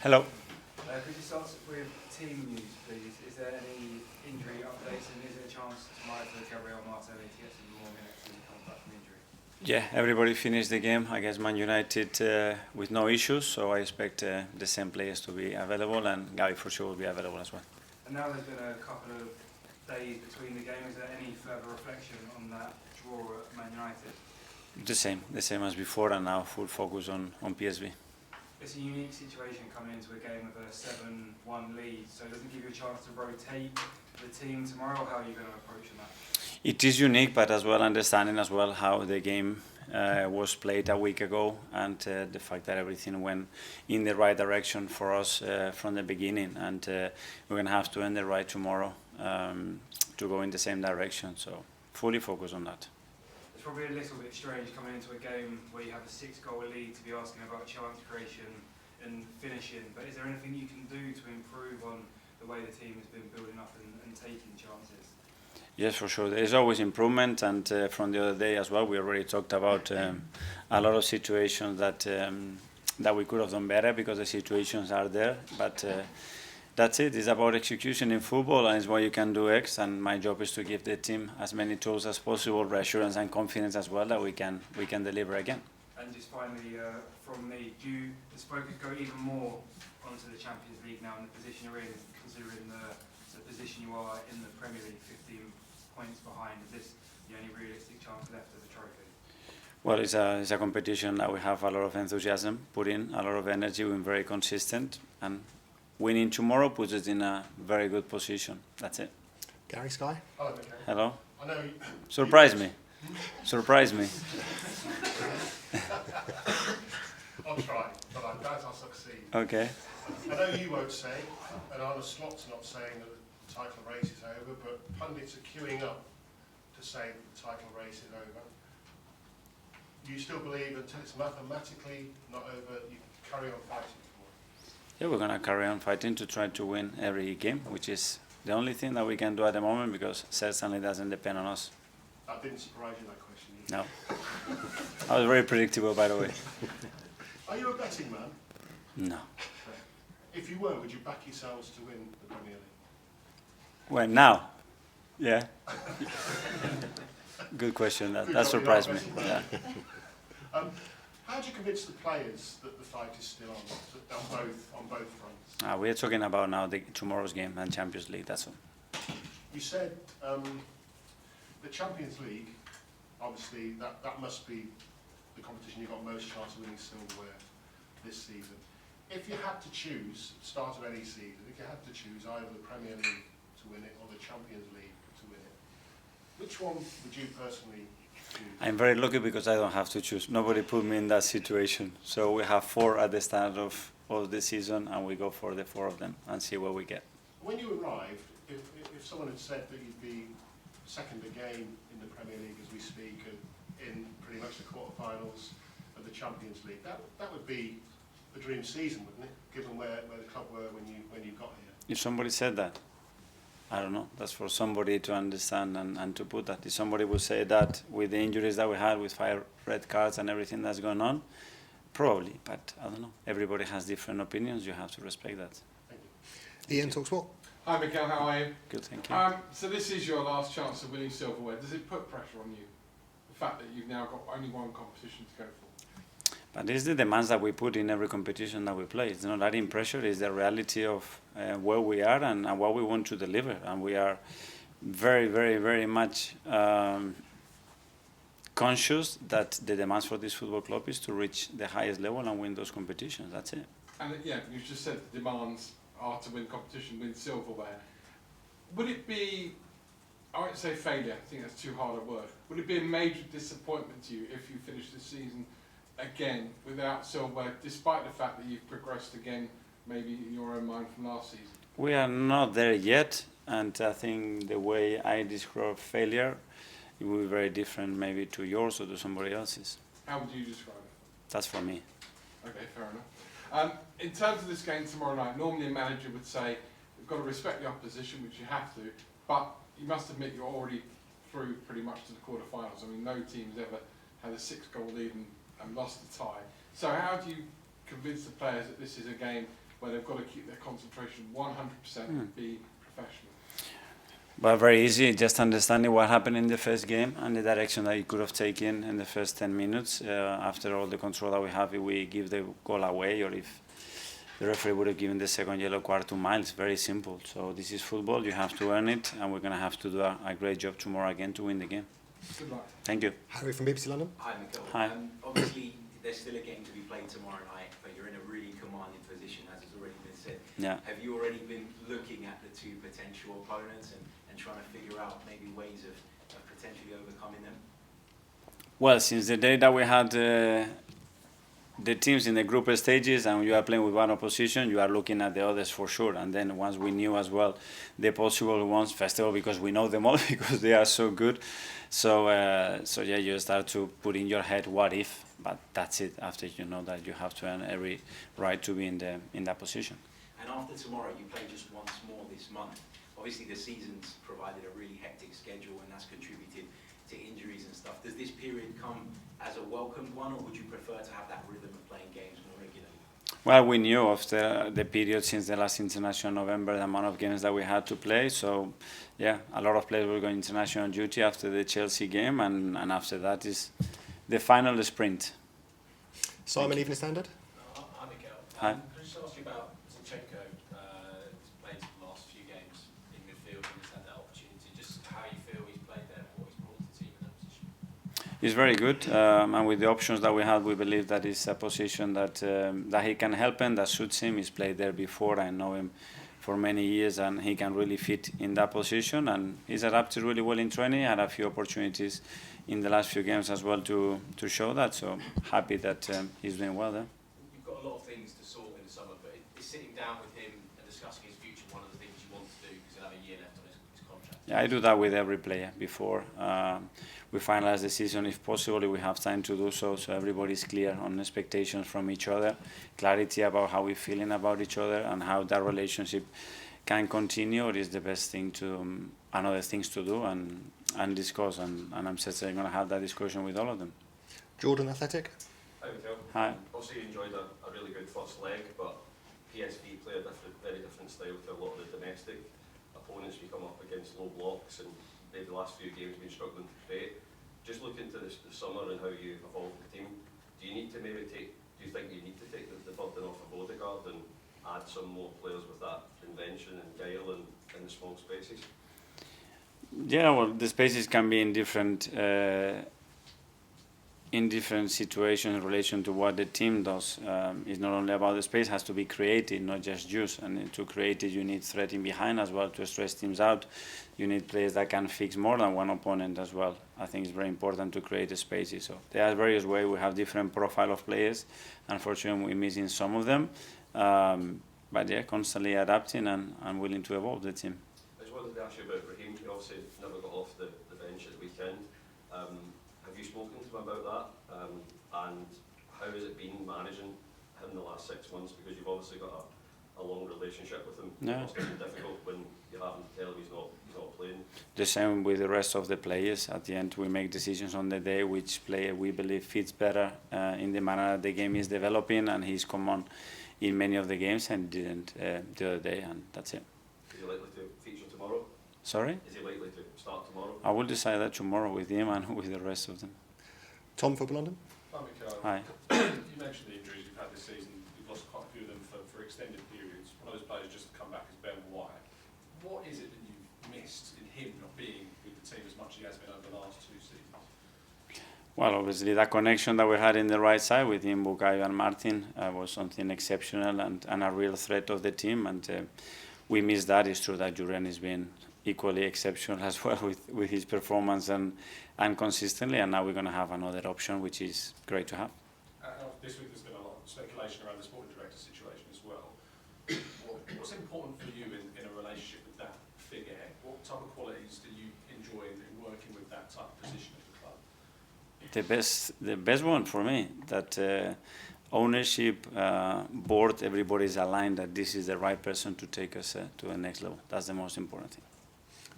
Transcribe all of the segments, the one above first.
Hello. Could you start with team news, please? Is there any injury updates, and is there a chance tomorrow for Gabriel Martinelli to get some more minutes when he comes back from injury? Yeah, everybody finished the game against Man United with no issues, so I expect the same players to be available, and Gavi for sure will be available as well. And now there's been a couple of days between the game. Is there any further reflection on that draw at Man United? The same as before, and now full focus on PSV. It's a unique situation coming into a game with a 7-1 lead, so it doesn't give you a chance to rotate the team tomorrow. How are you going to approach that? It is unique, but as well understanding as well how the game was played a week ago, and the fact that everything went in the right direction for us from the beginning, and we're going to have to end the right tomorrow to go in the same direction. So fully focus on that. It's probably a little bit strange coming into a game where you have a 6-goal lead to be asking about chance creation and finishing, but is there anything you can do to improve on the way the team has been building up and taking chances? Yes, for sure. There is always improvement, and from the other day as well, we already talked about a lot of situations that we could have done better because the situations are there, but that's it. It's about execution in football, and it's what you can do X, and my job is to give the team as many tools as possible, reassurance and confidence as well, that we can deliver again. And just finally, from me, do you focus go even more onto the Champions League now in the position you're in, considering the position you are in the Premier League, 15 points behind? Is this the only realistic chance left of the trophy? Well, it's a competition that we have a lot of enthusiasm, put in a lot of energy, we're very consistent, and winning tomorrow puts us in a very good position. That's it. Gary, Sky? Hello, Mikel. Hello? I know Surprise me. Surprise me. I'll try, but I doubt I'll succeed. Okay. I know you won't say, and Arne Slot's not saying that the title race is over, but pundits are queuing up to say that the title race is over. You still believe until it's mathematically not over, you carry on fighting for it? Yeah, we're going to carry on fighting to try to win every game, which is the only thing that we can do at the moment because certainly doesn't depend on us. That didn't surprise you, that question? No. I was very predictable, by the way. Are you a betting man? No. If you were, would you back yourselves to win the Premier League? Well, now? Yeah. Good question. That surprised me. Yeah. How do you convince the players that the fight is still on both fronts? We are talking about now tomorrow's game and Champions League. That's all. You said the Champions League. Obviously, that must be the competition you've got most chance of winning silverware this season. If you had to choose, start of any season, if you had to choose either the Premier League to win it or the Champions League to win it, which one would you personally choose? I'm very lucky because I don't have to choose. Nobody put me in that situation. So we have 4 at the start of the season, and we go for the 4 of them and see what we get. When you arrived, if someone had said that you'd be second again in the Premier League as we speak, in pretty much the quarterfinals of the Champions League, that would be the dream season, wouldn't it? Given where the club were when you got here. If somebody said that, I don't know. That's for somebody to understand and to put that. If somebody would say that with the injuries that we had, with 5 red cards and everything that's going on, probably. But I don't know. Everybody has different opinions. You have to respect that. Thank you. Ian Talksport. Hi Mikel, how are you? Good, thank you. So this is your last chance of winning silverware. Does it put pressure on you? The fact that you've now got only one competition to go for? But it's the demands that we put in every competition that we play. It's not adding pressure, it's the reality of where we are and what we want to deliver. And we are very, very, very much conscious that the demands for this football club is to reach the highest level and win those competitions. That's it. And yeah, you just said the demands are to win competition, win silverware. Would it be, I won't say failure, I think that's too hard a word, would it be a major disappointment to you if you finish the season again without silverware, despite the fact that you've progressed again, maybe in your own mind from last season? We are not there yet, and I think the way I describe failure, it will be very different maybe to yours or to somebody else's. How would you describe it? That's for me. Okay, fair enough. In terms of this game tomorrow night, normally a manager would say, we've got to respect the opposition, which you have to, but you must admit you're already through pretty much to the quarterfinals. I mean, no team's ever had a 6-goal lead and lost the tie. So how do you convince the players that this is a game where they've got to keep their concentration 100% and be professional? But very easy, just understanding what happened in the first game and the direction that he could have taken in the first 10 minutes. After all the control that we have, if we give the goal away or if the referee would have given the second yellow card to Miles. Very simple. So this is football, you have to earn it, and we're going to have to do a great job tomorrow again to win the game. Good luck. Thank you. Harry from BBC London. Hi, Mikel. Hi. Obviously, there's still a game to be played tomorrow night, but you're in a really commanding position, as has already been said. Yeah. Have you already been looking at the two potential opponents and trying to figure out maybe ways of potentially overcoming them? Well, since the day that we had the teams in the group stages and you are playing with one opposition, you are looking at the others for sure. And then once we knew as well the possible ones, first of all because we know them all because they are so good. So yeah, you start to put in your head what if, but that's it. After you know that you have to earn every right to be in that position. And after tomorrow, you play just once more this month. Obviously, the season's provided a really hectic schedule, and that's contributed to injuries and stuff. Does this period come as a welcomed one, or would you prefer to have that rhythm of playing games more regularly? Well, we knew after the period since the last international November the amount of games that we had to play. So, yeah, a lot of players will go international duty after the Chelsea game, and after that is the final sprint. Simon, Evening Standard. Hi, Mikel. Hi. Can I just ask you about Zinchenko? He's played the last few games in midfield and he's had that opportunity. Just how you feel he's played there and what he's brought to the team in that position? He's very good, and with the options that we have, we believe that is a position that he can help and that suits him. He's played there before. I know him for many years, and he can really fit in that position. And he's adapted really well in training. Had a few opportunities in the last few games as well to show that. So happy that he's doing well there. You've got a lot of things to sort in the summer, but is sitting down with him and discussing his future one of the things you want to do because he'll have a year left on his contract? Yeah, I do that with every player before we finalize the season. If possible, we have time to do so everybody's clear on expectations from each other, clarity about how we're feeling about each other and how that relationship can continue, or is the best thing to another things to do and discuss, and I'm certainly going to have that discussion with all of them. Jordan, Athletic. Hi, Mikel. Hi. Obviously, you enjoyed a really good first leg, but PSV play a very different style to a lot of the domestic opponents we come up against, low blocks, and they've the last few games been struggling to create. Just looking to the summer and how you evolved the team, do you think you need to take the burden off of Odegaard and add some more players with that invention and guile in the small spaces? Yeah, well, the spaces can be in different situations in relation to what the team does. It's not only about the space; it has to be created, not just use. And to create it, you need threat in behind as well to stress teams out. You need players that can fix more than one opponent as well. I think it's very important to create the spaces. So there are various ways. We have different profile of players. Unfortunately, we're missing some of them. But yeah, constantly adapting and willing to evolve the team. I just wanted to ask you about Raheem. He obviously never got off the bench at the weekend. Have you spoken to him about that? And how has it been managing him the last 6 months? Because you've obviously got a long relationship with him. Yeah. It's been difficult when you happen to tell him he's not playing. The same with the rest of the players. At the end, we make decisions on the day which player we believe fits better in the manner the game is developing, and he's come on in many of the games and didn't the other day, and that's it. Is he likely to feature tomorrow? Sorry? Is he likely to start tomorrow? I will decide that tomorrow with him and with the rest of them. Tom, Football London. Hi, Mikel. Hi. You mentioned the injuries you've had this season. You've lost quite a few of them for extended periods. One of those players just come back is Ben White. What is it that you've missed in him not being with the team as much as he has been over the last 2 seasons? Well, obviously that connection that we had in the right side with him, Bukayo and Martin, was something exceptional and a real threat of the team. And we missed that. It's true that Julian has been equally exceptional as well with his performance and consistently. And now we're going to have another option, which is great to have. This week there's been a lot of speculation around the sporting director situation as well. What's important for you in a relationship with that figurehead? What type of qualities do you enjoy in working with that type of position at the club? The best one for me, that ownership, board, everybody's aligned that this is the right person to take us to the next level. That's the most important thing.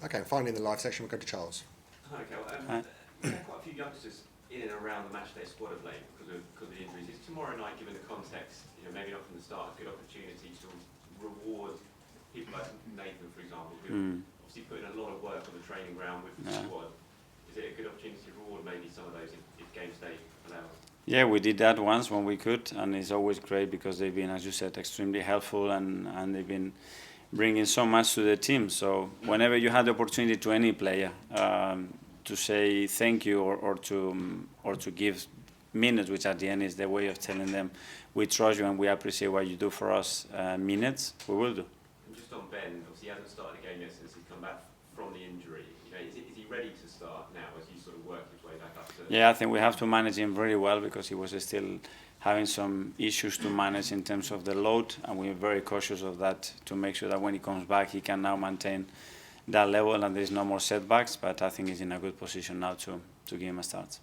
Okay, finally in the live section, we'll go to Charles. Hi, Mikel. Hi. There are quite a few youngsters in and around the matchday squad of late because of the injuries. Is tomorrow night, given the context, maybe not from the start, a good opportunity to reward people like Nathan, for example, who obviously put in a lot of work on the training ground with the squad? Is it a good opportunity to reward maybe some of those if game day allows? Yeah, we did that once when we could, and it's always great because they've been, as you said, extremely helpful, and they've been bringing so much to the team. So whenever you had the opportunity to any player to say thank you or to give minutes, which at the end is the way of telling them we trust you and we appreciate what you do for us, minutes, we will do. And just on Ben, obviously he hasn't started a game yet since he's come back from the injury. Is he ready to start now as he sort of worked his way back up to? Yeah, I think we have to manage him very well because he was still having some issues to manage in terms of the load, and we're very cautious of that to make sure that when he comes back he can now maintain that level and there's no more setbacks, but I think he's in a good position now to give him a start.